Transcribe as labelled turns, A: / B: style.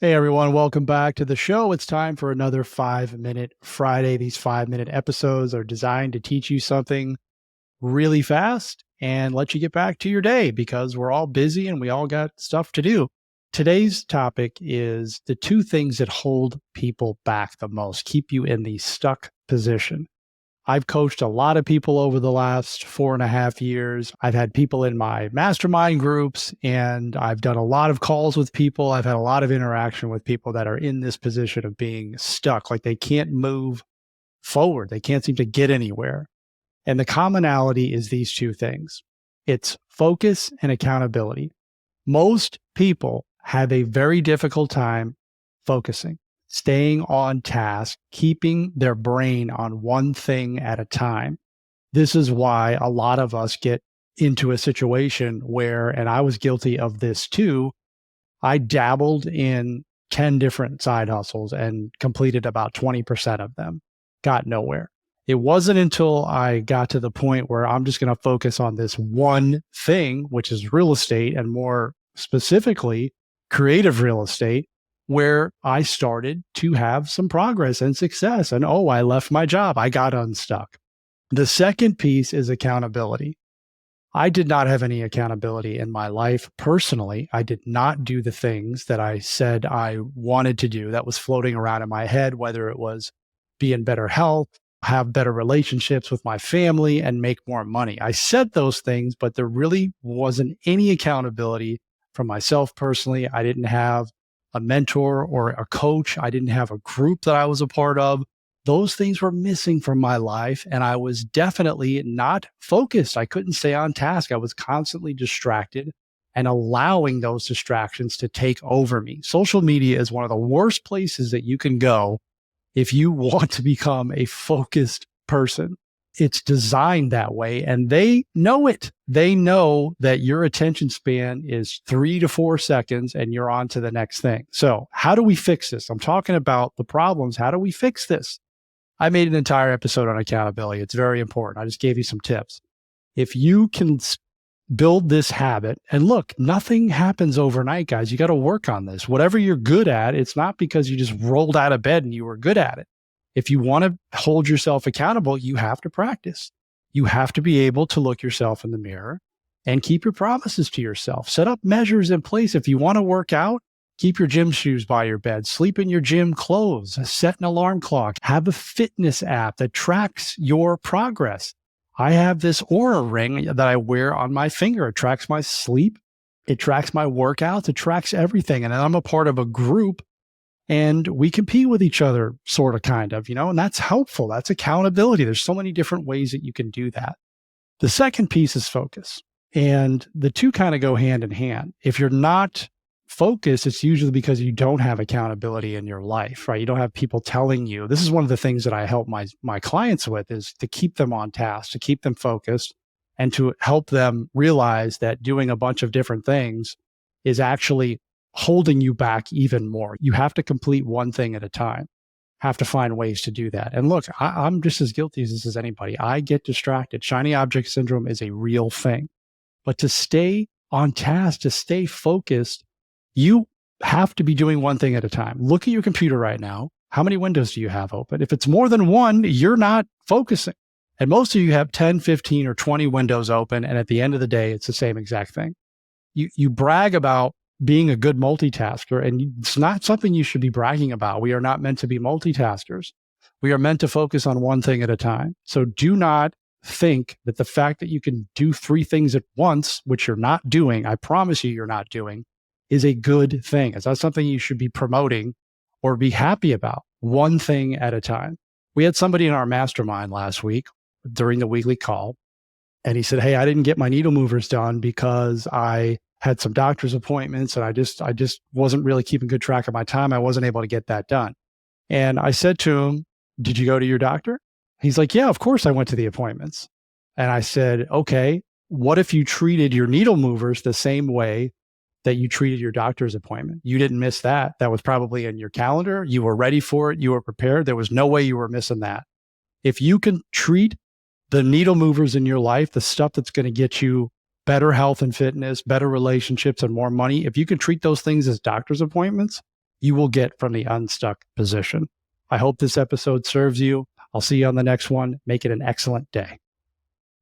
A: Hey everyone, welcome back to the show. It's time for another 5 Minute Friday. These 5 minute episodes are designed to teach you something really fast and let you get back to your day because we're all busy and we all got stuff to do. Today's topic is the two things that hold people back the most, keep you in the stuck position. I've coached a lot of people over the last 4.5 years. I've had people in my mastermind groups, and I've done a lot of calls with people. I've had a lot of interaction with people that are in this position of being stuck, like they can't move forward. They can't seem to get anywhere. And the commonality is these two things. It's focus and accountability. Most people have a very difficult time focusing, staying on task, keeping their brain on one thing at a time. This is why a lot of us get into a situation where, and I was guilty of this too, I dabbled in 10 different side hustles and completed about 20% of them, got nowhere. It wasn't until I got to the point where I'm just going to focus on this one thing, which is real estate, and more specifically, creative real estate, where I started to have some progress and success. And oh, I left my job. I got unstuck. The second piece is accountability. I did not have any accountability in my life personally. I did not do the things that I said I wanted to do that was floating around in my head, whether it was be in better health, have better relationships with my family, and make more money. I said those things, but there really wasn't any accountability from myself personally. I didn't have a mentor or a coach. I didn't have a group that I was a part of. Those things were missing from my life, and I was definitely not focused. I couldn't stay on task. I was constantly distracted and allowing those distractions to take over me. Social media is one of the worst places that you can go if you want to become a focused person. It's designed that way, and they know it. They know that your attention span is 3 to 4 seconds and you're on to the next thing. So how do we fix this? I'm talking about the problems. How do we fix this? I made an entire episode on accountability. It's very important. I just gave you some tips. If you can build this habit, and look, nothing happens overnight, guys. You got to work on this. Whatever you're good at, it's not because you just rolled out of bed and you were good at it. If you want to hold yourself accountable, you have to practice. You have to be able to look yourself in the mirror and keep your promises to yourself. Set up measures in place. If you want to work out, keep your gym shoes by your bed, sleep in your gym clothes, set an alarm clock, have a fitness app that tracks your progress. I have this Oura ring that I wear on my finger. It tracks my sleep. It tracks my workouts. It tracks everything. And I'm a part of a group and we compete with each other, sort of, kind of, and that's helpful. That's accountability. There's so many different ways that you can do that. The second piece is focus. And the two kind of go hand in hand. If you're not focused, it's usually because you don't have accountability in your life, right? You don't have people telling you. This is one of the things that I help my clients with, is to keep them on task, to keep them focused, and to help them realize that doing a bunch of different things is actually holding you back even more. You have to complete one thing at a time, have to find ways to do that. And look, I'm just as guilty as this as anybody. I get distracted. Shiny object syndrome is a real thing. But to stay on task, to stay focused, you have to be doing one thing at a time. Look at your computer right now. How many windows do you have open? If it's more than one, you're not focusing. And most of you have 10, 15, or 20 windows open. And at the end of the day, it's the same exact thing. You brag about being a good multitasker, and it's not something you should be bragging about. We are not meant to be multitaskers. We are meant to focus on one thing at a time. So do not think that the fact that you can do 3 things at once, which you're not doing, I promise you you're not doing, is a good thing. It's not something you should be promoting or be happy about. One thing at a time. We had somebody in our mastermind last week during the weekly call, and he said, "Hey, I didn't get my needle movers done because I had some doctor's appointments and I just wasn't really keeping good track of my time. I wasn't able to get that done." And I said to him, "Did you go to your doctor?" He's like, "Yeah, of course I went to the appointments." And I said, "Okay, what if you treated your needle movers the same way that you treated your doctor's appointment? You didn't miss that. That was probably in your calendar. You were ready for it. You were prepared. There was no way you were missing that." If you can treat the needle movers in your life, the stuff that's going to get you better health and fitness, better relationships, and more money, if you can treat those things as doctor's appointments, you will get from the unstuck position. I hope this episode serves you. I'll see you on the next one. Make it an excellent day.